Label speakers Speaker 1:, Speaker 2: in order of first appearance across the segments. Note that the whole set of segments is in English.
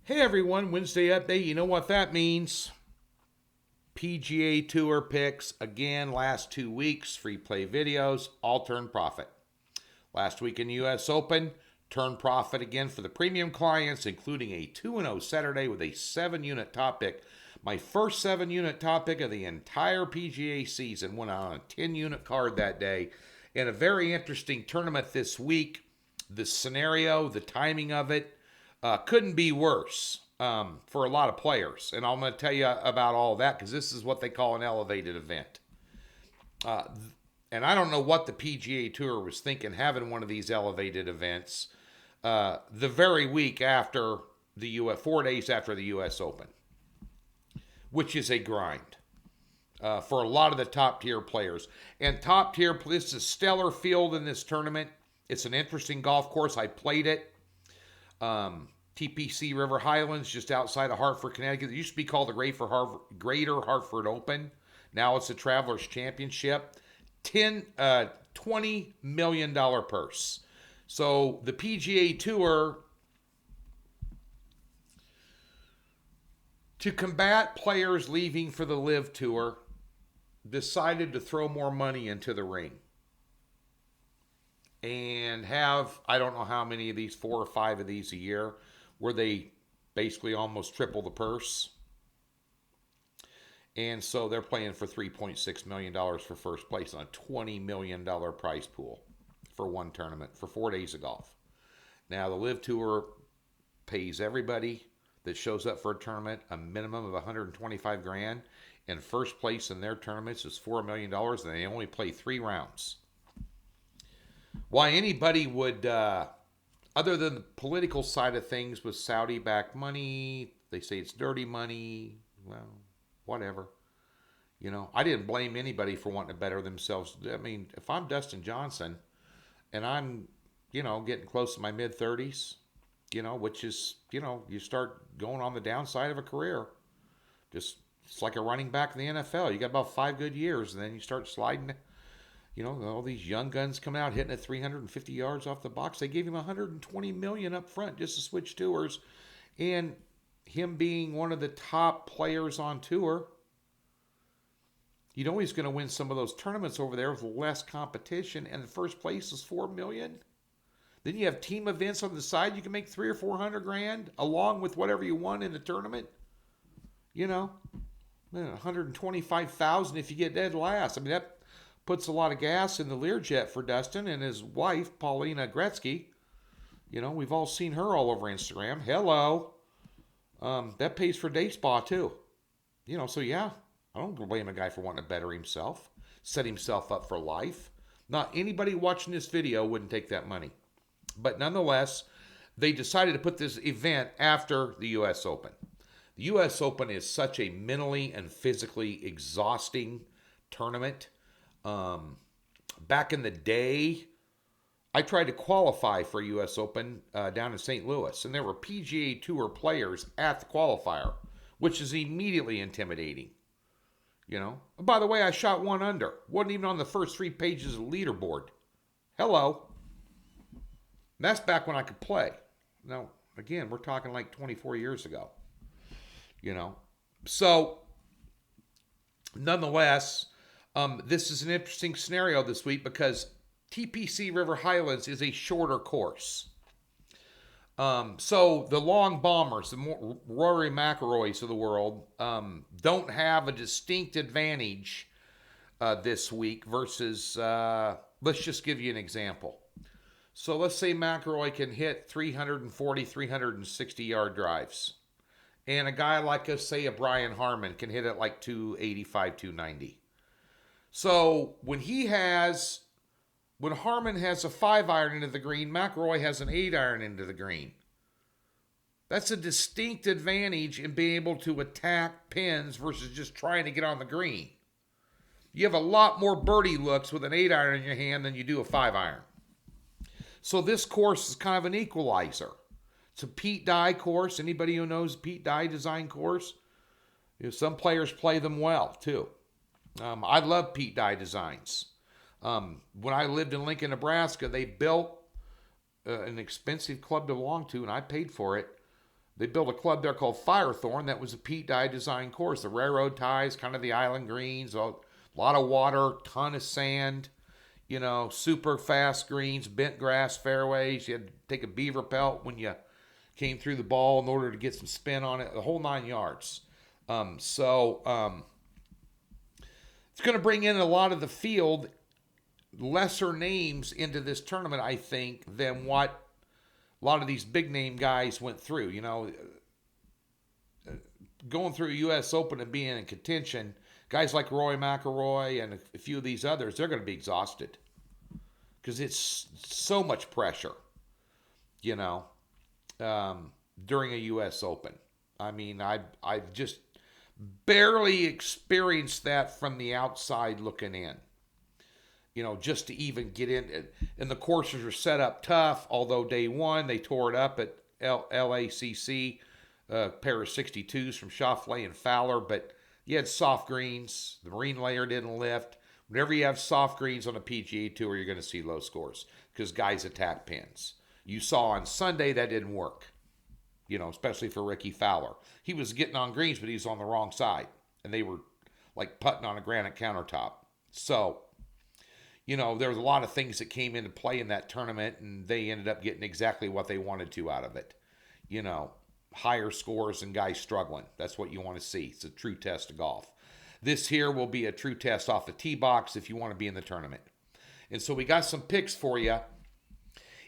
Speaker 1: Hey everyone, Wednesday update. You know what that means? PGA Tour picks again last 2 weeks. Free play videos, all turn profit. Last week in the US Open, turn profit again for the premium clients, including a 2-0 Saturday with a 7-unit top pick. My first 7-unit top pick of the entire PGA season went on a 10-unit card that day. And a very interesting tournament this week. The scenario, the timing of it, couldn't be worse for a lot of players. And I'm going to tell you about all that because this is what they call an elevated event. And I don't know what the PGA Tour was thinking having one of these elevated events the very week after the 4 days after the U.S. Open, which is a grind for a lot of the top tier players. And top tier, this is a stellar field in this tournament. It's an interesting golf course. I played it. TPC River Highlands, just outside of Hartford, Connecticut. It used to be called the Greater Hartford Open. Now it's the Travelers Championship. $20 million purse. So the PGA Tour, to combat players leaving for the LIV Tour, decided to throw more money into the ring. And have, I don't know how many of these, 4 or 5 of these a year, where they basically almost triple the purse. And so they're playing for $3.6 million for first place on a $20 million prize pool for one tournament for 4 days of golf. Now, the LIV Tour pays everybody that shows up for a tournament a minimum of $125,000, and first place in their tournaments is $4 million, and they only play 3 rounds. Why anybody would, other than the political side of things with Saudi-backed money, they say it's dirty money, well, whatever. You know, I didn't blame anybody for wanting to better themselves. I mean, if I'm Dustin Johnson and I'm, getting close to my mid-30s, which is, you start going on the downside of a career. It's like a running back in the NFL. You got about 5 good years, and then you start sliding. All these young guns coming out hitting at 350 yards off the box. They gave him $120 million up front just to switch tours. And him being one of the top players on tour, he's going to win some of those tournaments over there with less competition. And the first place is $4 million. Then you have team events on the side. You can make $300,000 or $400,000 along with whatever you won in the tournament. $125,000 if you get dead last. I mean, that puts a lot of gas in the Learjet for Dustin and his wife, Paulina Gretzky. We've all seen her all over Instagram. Hello. That pays for day spa, too. So yeah, I don't blame a guy for wanting to better himself, set himself up for life. Not anybody watching this video wouldn't take that money. But nonetheless, they decided to put this event after the U.S. Open. The U.S. Open is such a mentally and physically exhausting tournament. Back in the day, I tried to qualify for U.S. Open down in St. Louis, and there were PGA Tour players at the qualifier, which is immediately intimidating. By the way, I shot 1 under. Wasn't even on the first 3 pages of the leaderboard. Hello. And that's back when I could play. Now, again, we're talking like 24 years ago. So, nonetheless, this is an interesting scenario this week because TPC River Highlands is a shorter course. So the long bombers, the Rory McIlroys of the world, don't have a distinct advantage this week versus, let's just give you an example. So let's say McIlroy can hit 340, 360-yard drives. And a guy like, say, a Brian Harman can hit it like 285, 290. So when Harman has a 5-iron into the green, McIlroy has an 8-iron into the green. That's a distinct advantage in being able to attack pins versus just trying to get on the green. You have a lot more birdie looks with an 8-iron in your hand than you do a 5-iron. So this course is kind of an equalizer. It's a Pete Dye course. Anybody who knows Pete Dye design course, some players play them well too. I love Pete Dye designs. When I lived in Lincoln, Nebraska, they built an expensive club to belong to, and I paid for it. They built a club there called Firethorn that was a Pete Dye design course. The railroad ties, kind of the island greens, a lot of water, ton of sand, super fast greens, bent grass fairways. You had to take a beaver pelt when you came through the ball in order to get some spin on it, the whole 9 yards. It's going to bring in a lot of the field, lesser names into this tournament, I think, than what a lot of these big name guys went through. Going through a U.S. Open and being in contention, guys like Roy McIlroy and a few of these others, they're going to be exhausted because it's so much pressure, during a U.S. Open. I mean, I've just barely experienced that from the outside looking in. Just to even get in. And the courses are set up tough, although day one they tore it up at LACC, a pair of 62s from Schauffele and Fowler, but you had soft greens. The marine layer didn't lift. Whenever you have soft greens on a PGA Tour, you're going to see low scores because guys attack pins. You saw on Sunday that didn't work, especially for Ricky Fowler. He was getting on greens, but he was on the wrong side, and they were like putting on a granite countertop. So, there was a lot of things that came into play in that tournament, and they ended up getting exactly what they wanted to out of it. Higher scores and guys struggling. That's what you want to see. It's a true test of golf. This here will be a true test off the tee box if you want to be in the tournament. And so we got some picks for you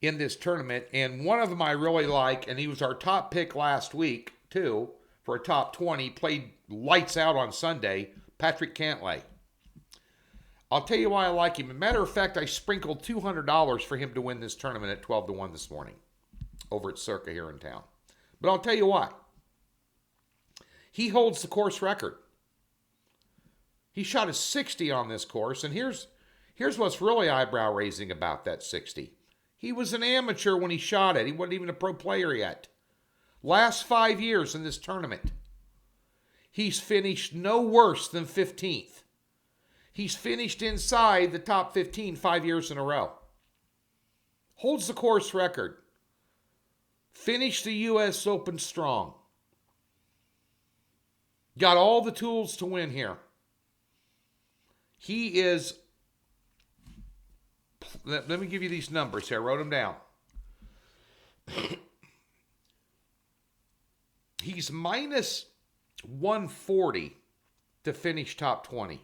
Speaker 1: in this tournament, and one of them I really like, and he was our top pick last week, too, for a top 20, played lights out on Sunday, Patrick Cantlay. I'll tell you why I like him. As a matter of fact, I sprinkled $200 for him to win this tournament at 12-1 this morning over at Circa here in town. But I'll tell you why. He holds the course record. He shot a 60 on this course, and here's what's really eyebrow-raising about that 60. He was an amateur when he shot it. He wasn't even a pro player yet. Last 5 years in this tournament, he's finished no worse than 15th. He's finished inside the top 15 5 years in a row. Holds the course record. Finished the U.S. Open strong. Got all the tools to win here. He is... Let me give you these numbers here. I wrote them down. He's minus 140 to finish top 20,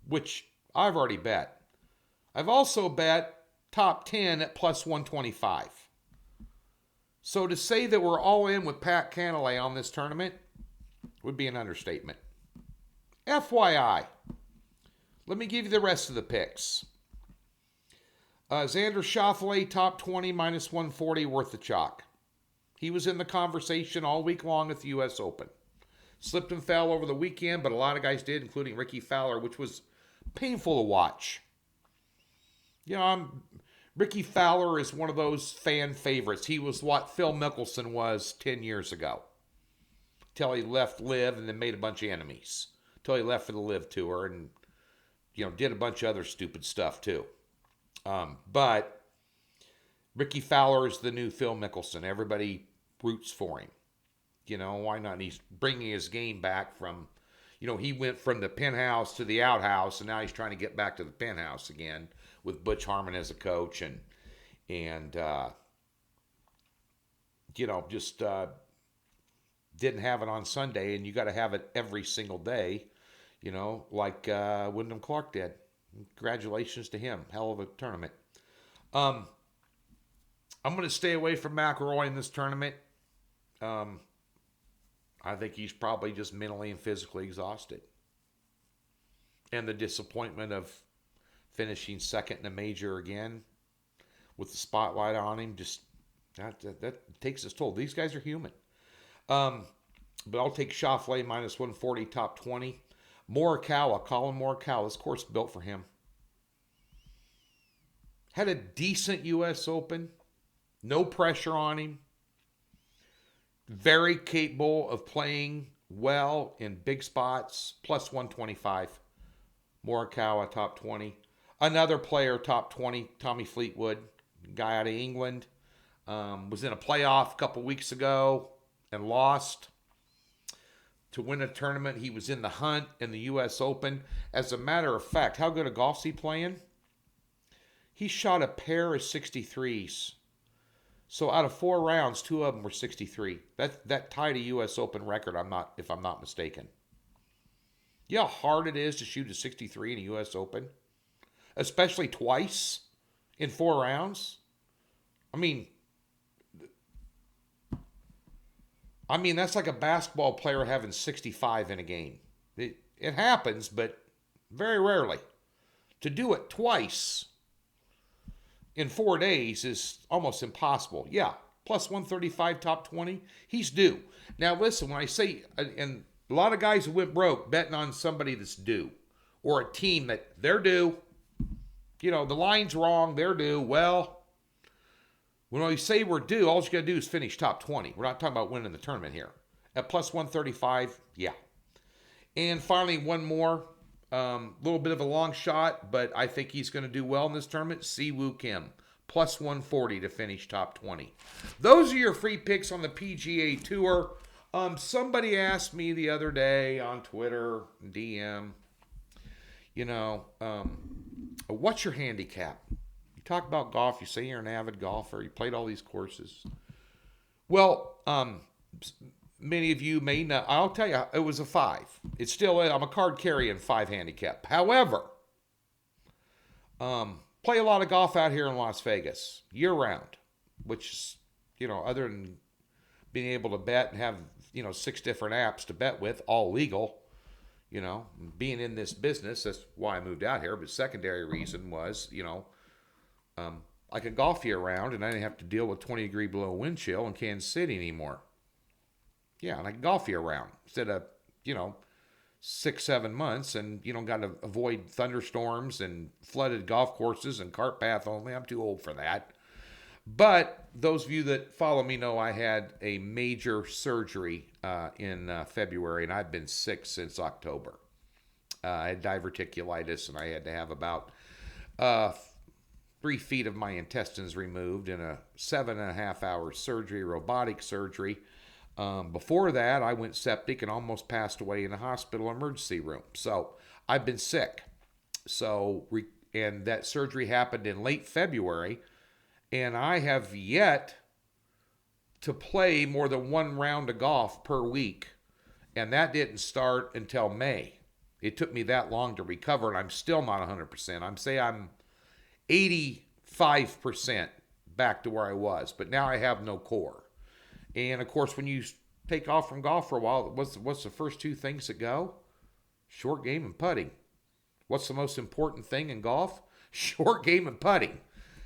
Speaker 1: which I've already bet. I've also bet top 10 at plus 125. So to say that we're all in with Pat Cantlay on this tournament would be an understatement. FYI, let me give you the rest of the picks. Xander Schauffele, top 20, minus 140, worth the chalk. He was in the conversation all week long at the U.S. Open. Slipped and fell over the weekend, but a lot of guys did, including Ricky Fowler, which was painful to watch. Ricky Fowler is one of those fan favorites. He was what Phil Mickelson was 10 years ago. Till he left LIV and then made a bunch of enemies. Till he left for the LIV Tour and, did a bunch of other stupid stuff too. But Ricky Fowler is the new Phil Mickelson. Everybody roots for him. Why not? And he's bringing his game back from, he went from the penthouse to the outhouse, and now he's trying to get back to the penthouse again with Butch Harmon as a coach, and didn't have it on Sunday, and you got to have it every single day, like Wyndham Clark did. Congratulations to him. Hell of a tournament. I'm going to stay away from McIlroy in this tournament. I think he's probably just mentally and physically exhausted. And the disappointment of finishing second in a major again with the spotlight on him, just that takes its toll. These guys are human. But I'll take Schauffele minus 140, top 20. Morikawa, Colin Morikawa, this course built for him. Had a decent U.S. Open. No pressure on him. Very capable of playing well in big spots. Plus 125. Morikawa, top 20. Another player, top 20, Tommy Fleetwood, guy out of England. Was in a playoff a couple weeks ago. and lost to win a tournament. He was in the hunt in the U.S. Open. As a matter of fact, how good a golf's he playing? He shot a pair of 63s. So out of 4 rounds, 2 of them were 63. That tied a U.S. Open record. If I'm not mistaken. You know how hard it is to shoot a 63 in a U.S. Open, especially twice in 4 rounds. I mean, that's like a basketball player having 65 in a game. It happens, but very rarely. To do it twice in 4 days is almost impossible. Yeah, plus 135 top 20, he's due. Now listen, when I say, and a lot of guys who went broke betting on somebody that's due, or a team that they're due, the line's wrong, they're due. Well, when we say we're due, all you got to do is finish top 20. We're not talking about winning the tournament here. At plus 135, yeah. And finally, one more. Little bit of a long shot, but I think he's going to do well in this tournament. Siwoo Kim, plus 140 to finish top 20. Those are your free picks on the PGA Tour. Somebody asked me the other day on Twitter, DM, what's your handicap? Talk about golf, you say you're an avid golfer, you played all these courses. Well, many of you may know, I'll tell you, it was a 5. It's still, I'm a card carrying 5 handicap. However, play a lot of golf out here in Las Vegas, year round, which is, other than being able to bet and have, 6 different apps to bet with, all legal, being in this business, that's why I moved out here. But secondary reason was, I could golf year round, and I didn't have to deal with 20 degree below wind chill in Kansas City anymore. Yeah, and I could golf year round instead of 6-7 months, and got to avoid thunderstorms and flooded golf courses and cart path only. I'm too old for that. But those of you that follow me know I had a major surgery in February, and I've been sick since October. I had diverticulitis, and I had to have about 3 feet of my intestines removed in a 7.5-hour surgery, robotic surgery. Before that, I went septic and almost passed away in the hospital emergency room. So I've been sick. And that surgery happened in late February, and I have yet to play more than 1 round of golf per week. And that didn't start until May. It took me that long to recover, and I'm still not 100%. I'm 85% back to where I was, but now I have no core. And of course, when you take off from golf for a while, what's the first 2 things that go? Short game and putting. What's the most important thing in golf? Short game and putting.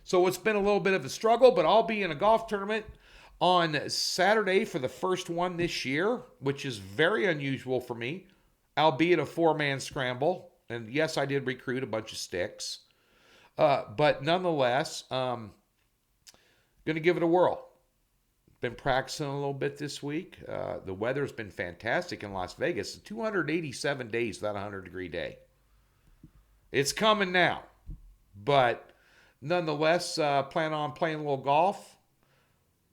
Speaker 1: So it's been a little bit of a struggle, but I'll be in a golf tournament on Saturday for the first one this year, which is very unusual for me, albeit a 4-man scramble. And yes, I did recruit a bunch of sticks. But nonetheless, going to give it a whirl. Been practicing a little bit this week. The weather's been fantastic in Las Vegas. 287 days without a 100-degree day. It's coming now. But nonetheless, plan on playing a little golf.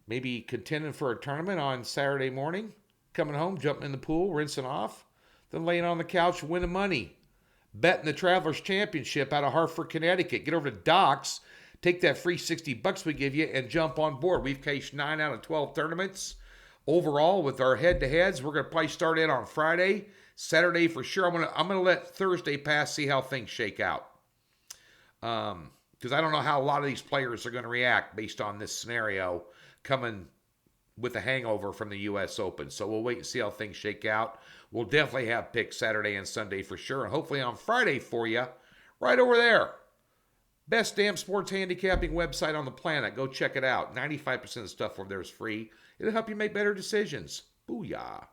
Speaker 1: Maybe contending for a tournament on Saturday morning. Coming home, jumping in the pool, rinsing off. Then laying on the couch, winning money. Betting the Travelers Championship out of Hartford, Connecticut. Get over to Doc's. Take that free $60 we give you and jump on board. We've cashed 9 out of 12 tournaments. Overall, with our head-to-heads, we're going to probably start in on Friday. Saturday for sure. I'm gonna let Thursday pass, see how things shake out. Because I don't know how a lot of these players are going to react based on this scenario coming with a hangover from the U.S. Open. So we'll wait and see how things shake out. We'll definitely have picks Saturday and Sunday for sure. And hopefully on Friday for you, right over there. Best damn sports handicapping website on the planet. Go check it out. 95% of the stuff over there is free. It'll help you make better decisions. Booyah.